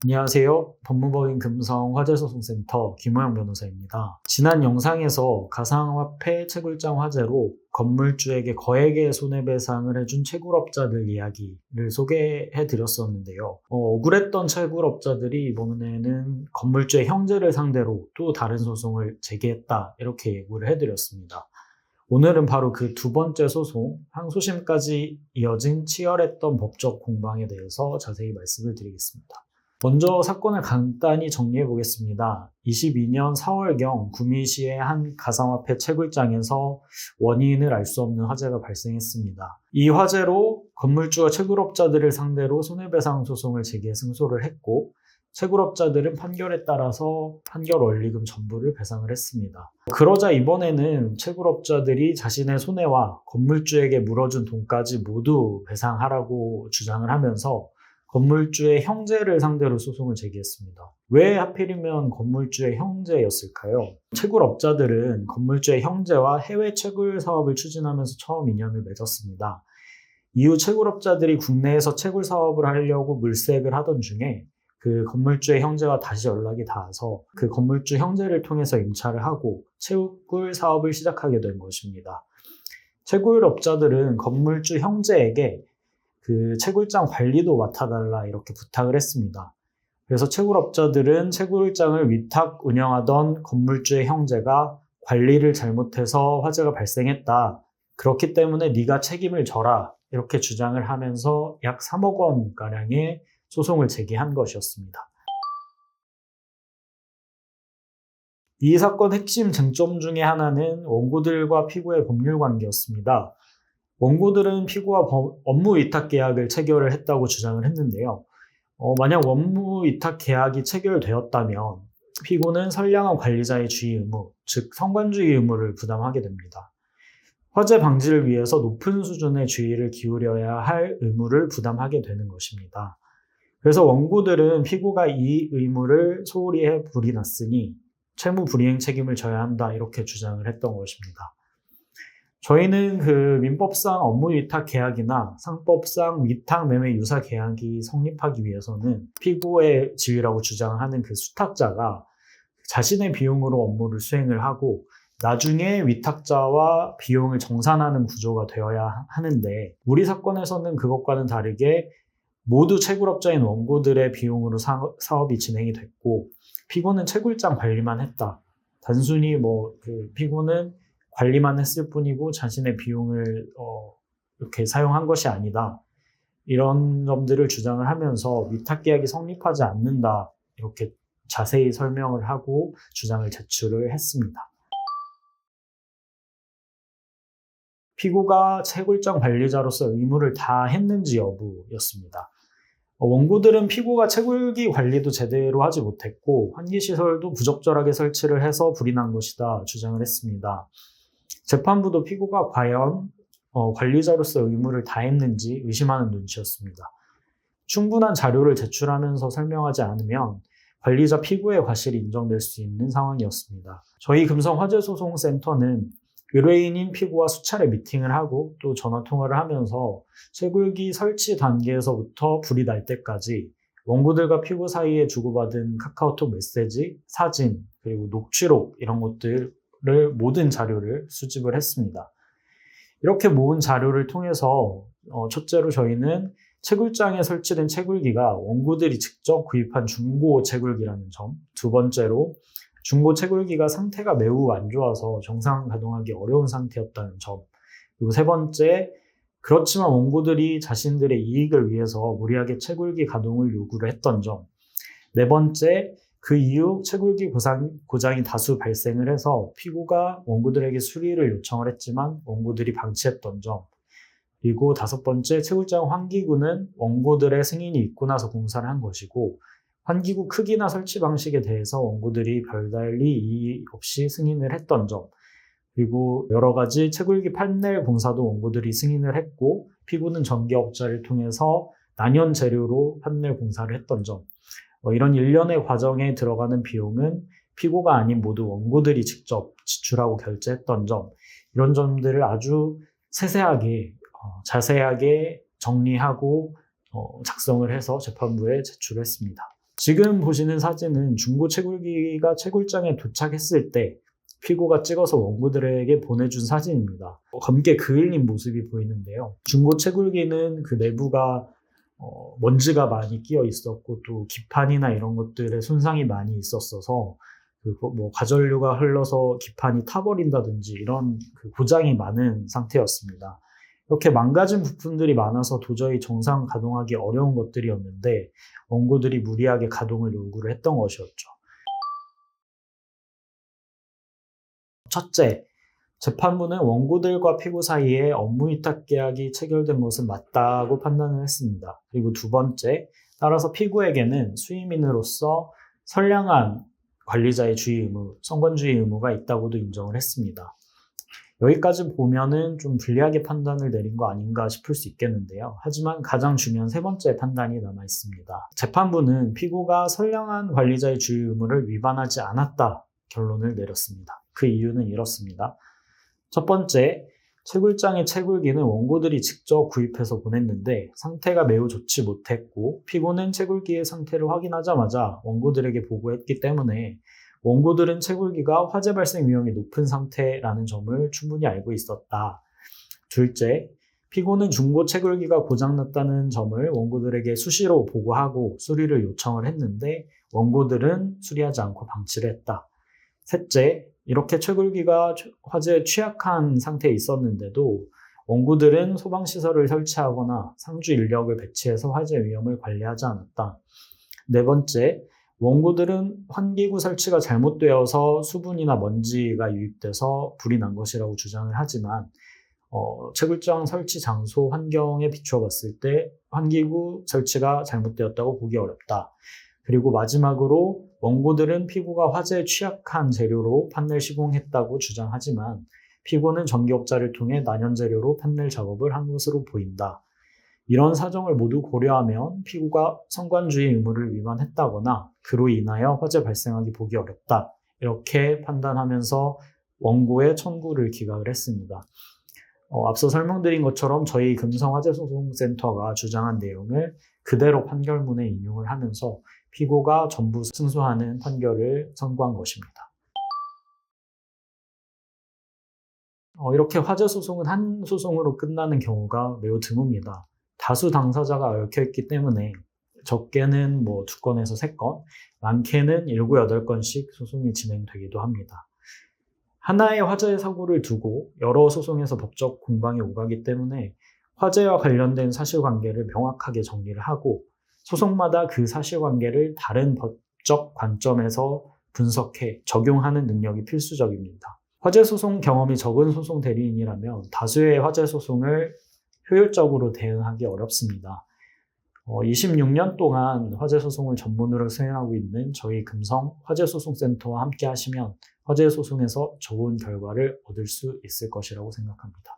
안녕하세요. 법무법인 금성 화재소송센터 김호영 변호사입니다. 지난 영상에서 가상화폐 채굴장 화재로 건물주에게 거액의 손해배상을 해준 채굴업자들 이야기를 소개해 드렸었는데요. 억울했던 채굴업자들이 이번에는 건물주의 형제를 상대로 또 다른 소송을 제기했다, 이렇게 예고를 해드렸습니다. 오늘은 바로 그 두 번째 소송, 항소심까지 이어진 치열했던 법적 공방에 대해서 자세히 말씀을 드리겠습니다. 먼저 사건을 간단히 정리해 보겠습니다. 22년 4월경 구미시의 한 가상화폐 채굴장에서 원인을 알 수 없는 화재가 발생했습니다. 이 화재로 건물주가 채굴업자들을 상대로 손해배상 소송을 제기해 승소를 했고, 채굴업자들은 판결에 따라서 판결 원리금 전부를 배상을 했습니다. 그러자 이번에는 채굴업자들이 자신의 손해와 건물주에게 물어준 돈까지 모두 배상하라고 주장을 하면서 건물주의 형제를 상대로 소송을 제기했습니다. 왜 하필이면 건물주의 형제였을까요? 채굴업자들은 건물주의 형제와 해외 채굴 사업을 추진하면서 처음 인연을 맺었습니다. 이후 채굴업자들이 국내에서 채굴 사업을 하려고 물색을 하던 중에 그 건물주의 형제와 다시 연락이 닿아서 그 건물주 형제를 통해서 임차를 하고 채굴 사업을 시작하게 된 것입니다. 채굴업자들은 건물주 형제에게 그 채굴장 관리도 맡아달라, 이렇게 부탁을 했습니다. 그래서 채굴업자들은 채굴장을 위탁 운영하던 건물주의 형제가 관리를 잘못해서 화재가 발생했다, 그렇기 때문에 네가 책임을 져라, 이렇게 주장을 하면서 약 3억 원가량의 소송을 제기한 것이었습니다. 이 사건 핵심 쟁점 중에 하나는 원고들과 피고의 법률 관계였습니다. 원고들은 피고와 업무 위탁 계약을 체결을 했다고 주장을 했는데요. 만약 업무 위탁 계약이 체결되었다면 피고는 선량한 관리자의 주의 의무, 즉 성관주의 의무를 부담하게 됩니다. 화재 방지를 위해서 높은 수준의 주의를 기울여야 할 의무를 부담하게 되는 것입니다. 그래서 원고들은 피고가 이 의무를 소홀히 해 불이 났으니 채무 불이행 책임을 져야 한다, 이렇게 주장을 했던 것입니다. 저희는 그 민법상 업무 위탁 계약이나 상법상 위탁 매매 유사 계약이 성립하기 위해서는 피고의 지위라고 주장하는 그 수탁자가 자신의 비용으로 업무를 수행을 하고 나중에 위탁자와 비용을 정산하는 구조가 되어야 하는데, 우리 사건에서는 그것과는 다르게 모두 채굴업자인 원고들의 비용으로 사업이 진행이 됐고, 피고는 채굴장 관리만 했다. 단순히 피고는 관리만 했을 뿐이고 자신의 비용을 이렇게 사용한 것이 아니다, 이런 점들을 주장을 하면서 위탁계약이 성립하지 않는다, 이렇게 자세히 설명을 하고 주장을 제출을 했습니다. 피고가 채굴장 관리자로서 의무를 다했는지 여부였습니다. 원고들은 피고가 채굴기 관리도 제대로 하지 못했고 환기시설도 부적절하게 설치를 해서 불이 난 것이다 주장을 했습니다. 재판부도 피고가 과연 관리자로서 의무를 다했는지 의심하는 눈치였습니다. 충분한 자료를 제출하면서 설명하지 않으면 관리자 피고의 과실이 인정될 수 있는 상황이었습니다. 저희 금성화재소송센터는 의뢰인인 피고와 수차례 미팅을 하고 또 전화통화를 하면서 채굴기 설치 단계에서부터 불이 날 때까지 원고들과 피고 사이에 주고받은 카카오톡 메시지, 사진, 그리고 녹취록, 이런 것들을 모든 자료를 수집을 했습니다. 이렇게 모은 자료를 통해서 첫째로 저희는 채굴장에 설치된 채굴기가 원고들이 직접 구입한 중고 채굴기라는 점, 두 번째로 중고 채굴기가 상태가 매우 안 좋아서 정상 가동하기 어려운 상태였다는 점, 그리고 세 번째, 그렇지만 원고들이 자신들의 이익을 위해서 무리하게 채굴기 가동을 요구를 했던 점, 네 번째, 그 이후 채굴기 고장이 다수 발생을 해서 피고가 원고들에게 수리를 요청을 했지만 원고들이 방치했던 점, 그리고 다섯 번째, 채굴장 환기구는 원고들의 승인이 있고 나서 공사를 한 것이고 환기구 크기나 설치 방식에 대해서 원고들이 별달리 이의 없이 승인을 했던 점, 그리고 여러 가지 채굴기 판넬 공사도 원고들이 승인을 했고 피고는 전기업자를 통해서 난연 재료로 판넬 공사를 했던 점, 이런 일련의 과정에 들어가는 비용은 피고가 아닌 모두 원고들이 직접 지출하고 결제했던 점, 이런 점들을 아주 세세하게 자세하게 정리하고 작성을 해서 재판부에 제출했습니다. 지금 보시는 사진은 중고 채굴기가 채굴장에 도착했을 때 피고가 찍어서 원고들에게 보내준 사진입니다. 검게 그을린 모습이 보이는데요. 중고 채굴기는 그 내부가 먼지가 많이 끼어 있었고 또 기판이나 이런 것들에 손상이 많이 있었어서 과전류가 흘러서 기판이 타버린다든지 이런 고장이 많은 상태였습니다. 이렇게 망가진 부품들이 많아서 도저히 정상 가동하기 어려운 것들이었는데 원고들이 무리하게 가동을 요구를 했던 것이었죠. 첫째, 재판부는 원고들과 피고 사이에 업무위탁 계약이 체결된 것은 맞다고 판단을 했습니다. 그리고 두 번째, 따라서 피고에게는 수임인으로서 선량한 관리자의 주의 의무, 선관주의 의무가 있다고도 인정을 했습니다. 여기까지 보면은 좀 불리하게 판단을 내린 거 아닌가 싶을 수 있겠는데요. 하지만 가장 중요한 세 번째 판단이 남아 있습니다. 재판부는 피고가 선량한 관리자의 주의 의무를 위반하지 않았다 결론을 내렸습니다. 그 이유는 이렇습니다. 첫 번째, 채굴장의 채굴기는 원고들이 직접 구입해서 보냈는데 상태가 매우 좋지 못했고 피고는 채굴기의 상태를 확인하자마자 원고들에게 보고했기 때문에 원고들은 채굴기가 화재 발생 위험이 높은 상태라는 점을 충분히 알고 있었다. 둘째, 피고는 중고 채굴기가 고장났다는 점을 원고들에게 수시로 보고하고 수리를 요청을 했는데 원고들은 수리하지 않고 방치를 했다. 셋째, 이렇게 채굴기가 화재에 취약한 상태에 있었는데도 원고들은 소방시설을 설치하거나 상주 인력을 배치해서 화재 위험을 관리하지 않았다. 네 번째, 원고들은 환기구 설치가 잘못되어서 수분이나 먼지가 유입돼서 불이 난 것이라고 주장을 하지만 채굴장 설치 장소 환경에 비추어 봤을 때 환기구 설치가 잘못되었다고 보기 어렵다. 그리고 마지막으로 원고들은 피고가 화재에 취약한 재료로 판넬 시공했다고 주장하지만 피고는 전기업자를 통해 난연 재료로 판넬 작업을 한 것으로 보인다. 이런 사정을 모두 고려하면 피고가 선관주의 의무를 위반했다거나 그로 인하여 화재 발생하기 보기 어렵다. 이렇게 판단하면서 원고의 청구를 기각을 했습니다. 앞서 설명드린 것처럼 저희 금성화재소송센터가 주장한 내용을 그대로 판결문에 인용을 하면서 피고가 전부 승소하는 판결을 선고한 것입니다. 이렇게 화재 소송은 한 소송으로 끝나는 경우가 매우 드뭅니다. 다수 당사자가 얽혀있기 때문에 적게는 2건에서 3건, 많게는 7, 8건씩 소송이 진행되기도 합니다. 하나의 화재 사고를 두고 여러 소송에서 법적 공방이 오가기 때문에 화재와 관련된 사실관계를 명확하게 정리를 하고 소송마다 그 사실관계를 다른 법적 관점에서 분석해 적용하는 능력이 필수적입니다. 화재 소송 경험이 적은 소송 대리인이라면 다수의 화재 소송을 효율적으로 대응하기 어렵습니다. 26년 동안 화재 소송을 전문으로 수행하고 있는 저희 금성 화재소송센터와 함께 하시면 화재 소송에서 좋은 결과를 얻을 수 있을 것이라고 생각합니다.